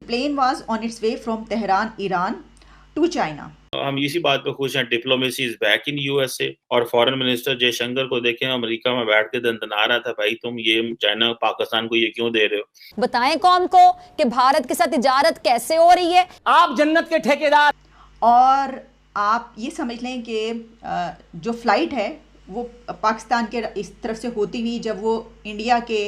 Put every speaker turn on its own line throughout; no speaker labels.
plane was on its way from Tehran, Iran to China.
हम इसी बात पे खुश हैं, diplomacy is back in USA. और फॉरेन मिनिस्टर जयशंकर को देखें, अमेरिका में बैठ के दंदना रहा था, भाई तुम ये चाइना पाकिस्तान को ये क्यों दे रहे हो।
बताएं कौम को कि भारत के साथ तिजारत कैसे हो रही है।
आप जन्नत के ठेकेदार।
और आप ये समझ लें कि जो फ्लाइट है वो पाकिस्तान के इस तरफ से होती हुई जब वो इंडिया के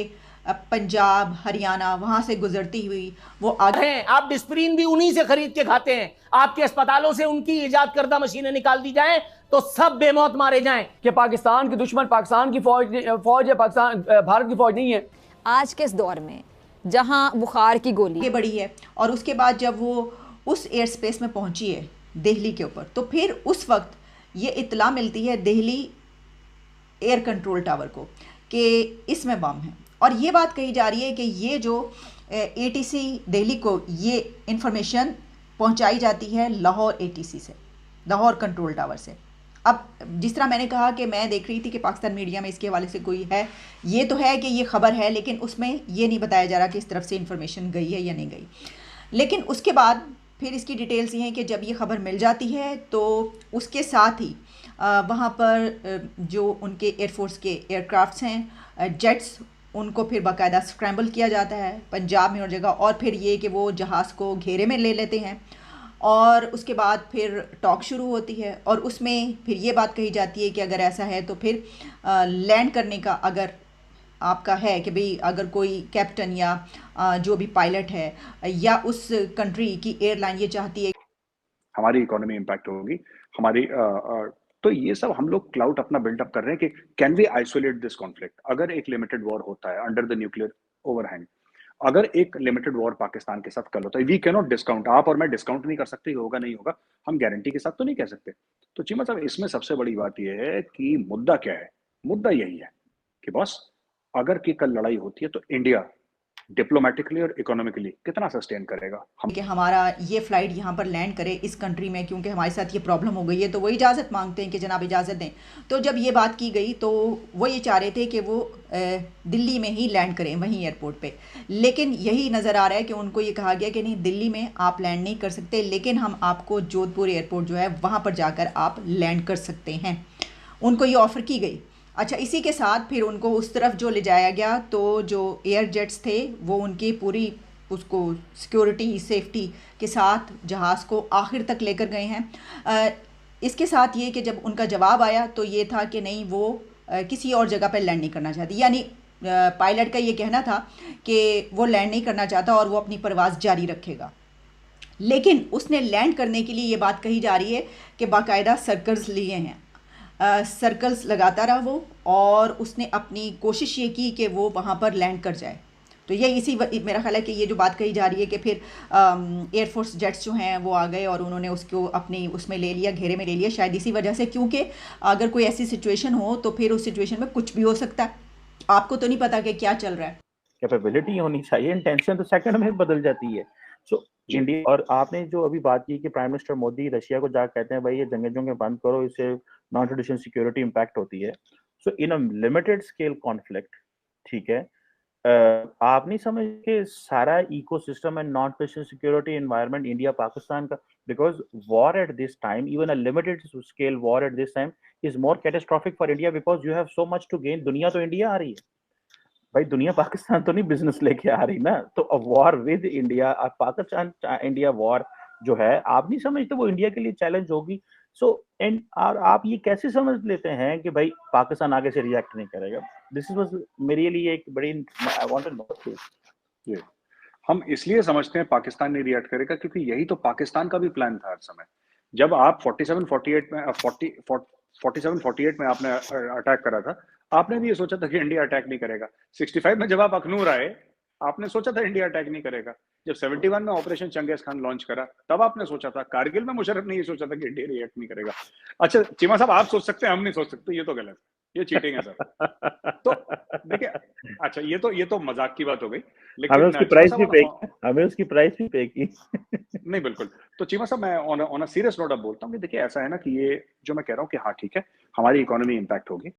पंजाब हरियाणा वहां से गुजरती हुई वो आगे
हैं। आप डिस्प्रीन भी उन्हीं से खरीद के खाते हैं। आपके अस्पतालों से उनकी इजाद करदा मशीनें निकाल दी जाएं तो सब बेमौत मारे जाएं।
कि पाकिस्तान के दुश्मन पाकिस्तान की फौज है, पाकिस्तान भारत की फौज नहीं है।
आज के इस दौर में जहां बुखार की गोली
बढ़ी है और उसके बाद जब वो उस एयर स्पेस में पहुंची है दिल्ली के ऊपर, तो फिर उस वक्त ये इत्तला मिलती है दिल्ली एयर कंट्रोल टावर को कि इसमें बम है। और ये बात कही जा रही है कि ये जो एटीसी दिल्ली को ये इंफॉर्मेशन पहुंचाई जाती है लाहौर एटीसी से, लाहौर कंट्रोल टावर से। अब जिस तरह मैंने कहा कि मैं देख रही थी कि पाकिस्तान मीडिया में इसके हवाले से कोई है, ये तो है कि ये खबर है, लेकिन उसमें ये नहीं बताया जा रहा कि इस तरफ से इंफॉर्मेशन गई है या नहीं गई। लेकिन उसके बाद फिर इसकी डिटेल्स ये हैं कि जब ये खबर मिल जाती है तो उसके साथ ही वहाँ पर जो उनके एयरफोर्स के एयरक्राफ्ट्स हैं, जेट्स, उनको फिर बाकायदा स्क्रैम्बल किया जाता है पंजाब में और जगह। और फिर ये कि वो जहाज़ को घेरे में ले लेते हैं और उसके बाद फिर टॉक शुरू होती है और उसमें फिर ये बात कही जाती है कि अगर ऐसा है तो फिर लैंड करने का अगर आपका है कि भाई अगर कोई कैप्टन या जो भी पायलट है या उस कंट्री की एयरलाइन ये चाहती है
हमारी इकोनॉमी इम्पैक्ट होगी, हमारी तो ये सब हम लोग क्लाउड अपना बिल्डअप कर रहे हैं कि can we isolate this conflict. अगर एक लिमिटेड वॉर होता है अंडर द न्यूक्लियर ओवरहैंग, अगर एक लिमिटेड वॉर पाकिस्तान के साथ कल होता है, वी कैन नॉट डिस्काउंट। आप और मैं डिस्काउंट नहीं कर सकते, होगा नहीं होगा, हम गारंटी के साथ तो नहीं कह सकते। तो चीमा साहब, इसमें सबसे बड़ी बात यह है कि मुद्दा क्या है। मुद्दा यही है कि बॉस अगर की कल लड़ाई होती है तो इंडिया डिप्लोमेटिकली और इकोनॉमिकली कितना सस्टेन करेगा।
कि हमारा ये फ्लाइट यहाँ पर लैंड करे इस कंट्री में, क्योंकि हमारे साथ ये प्रॉब्लम हो गई है, तो वो इजाज़त मांगते हैं कि जनाब इजाज़त दें। तो जब ये बात की गई तो वो ये चाह रहे थे कि वो दिल्ली में ही लैंड करें, वहीं एयरपोर्ट पे। लेकिन यही नज़र आ रहा है कि उनको ये कहा गया कि नहीं, दिल्ली में आप लैंड नहीं कर सकते, लेकिन हम आपको जोधपुर एयरपोर्ट जो है वहाँ पर जाकर आप लैंड कर सकते हैं। उनको ये ऑफ़र की गई। अच्छा, इसी के साथ फिर उनको उस तरफ जो ले जाया गया तो जो एयर जेट्स थे वो उनकी पूरी उसको सिक्योरिटी सेफ्टी के साथ जहाज़ को आखिर तक लेकर गए हैं। इसके साथ ये कि जब उनका जवाब आया तो ये था कि नहीं, वो किसी और जगह पर लैंड नहीं करना चाहती। यानी पायलट का ये कहना था कि वो लैंड नहीं करना चाहता और वो अपनी परवाज़ जारी रखेगा। लेकिन उसने लैंड करने के लिए ये बात कही जा रही है कि बाकायदा सर्कल्स लिए हैं, सर्कल्स लगाता रहा वो, और उसने अपनी कोशिश ये की कि वो वहाँ पर लैंड कर जाए। तो ये मेरा ख्याल है कि ये जो बात कही जा रही है कि फिर एयरफोर्स जेट्स जो हैं वो आ गए और उन्होंने उसको अपनी उसमें ले लिया, घेरे में ले लिया, शायद इसी वजह से, क्योंकि अगर कोई ऐसी सिचुएशन हो तो फिर उस सिचुएशन में कुछ भी हो सकता है, आपको तो नहीं पता कि क्या चल रहा है।
कैपेबिलिटी होनी चाहिए, इंटेंशन तो सेकंड में बदल जाती है। सो इंडिया, और आपने जो अभी बात की कि प्राइम मिनिस्टर मोदी रशिया को जाकर कहते हैं भाई ये जंगे बंद करो, इससे नॉन ट्रेडिशनल सिक्योरिटी इम्पैक्ट होती है। So in a limited scale conflict, ठीक है, आप नहीं समझ के सारा ecosystem and non traditional security environment India Pakistan का, because war at this time, even a limited scale war at this time is more catastrophic for India, because you have so much to gain. दुनिया तो India आ रही है भाई, दुनिया पाकिस्तान तो नहीं business लेके आ रही ना। तो a war with India, Pakistan India war जो है, आप नहीं समझते वो इंडिया के लिए चैलेंज होगी। सो एंड आप ये कैसे समझ लेते हैं कि भाई पाकिस्तान आगे से रिएक्ट नहीं करेगा? दिस वाज मेरे लिए एक बड़ी, आई वांट टू नो
ये हम इसलिए समझते हैं पाकिस्तान नहीं रिएक्ट करेगा क्योंकि यही तो पाकिस्तान का भी प्लान था हर समय। जब आप 47-48 में 47-48 में आपने अटैक करा था, आपने भी ये सोचा था कि इंडिया अटैक नहीं करेगा। 65 में जब आप अखनूर आए, आपने सोचा था इंडिया अटैक नहीं करेगा। जब 71 में ऑपरेशन चंगेज खान लॉन्च करा, तब आपने सोचा था। कारगिल में मुशर्रफ ने ये सोचा था कि इंडिया रिएक्ट नहीं करेगा। अच्छा चीमा साहब, आप सोच सकते हैं, हम नहीं सोच सकते, ये तो गलत है, ये चीटिंग है सर। तो देखिए, अच्छा ये तो मजाक की बात हो गई, लेकिन
हमें उसकी प्राइस भी पे की
नहीं, बिल्कुल। तो चीमा साहब, मैं ऑन अ सीरियस नोट अब बोलता हूँ कि देखिए ऐसा है ना कि ये जो मैं कह रहा हूँ कि हाँ ठीक है, हमारी इकोनॉमी इम्पैक्ट होगी,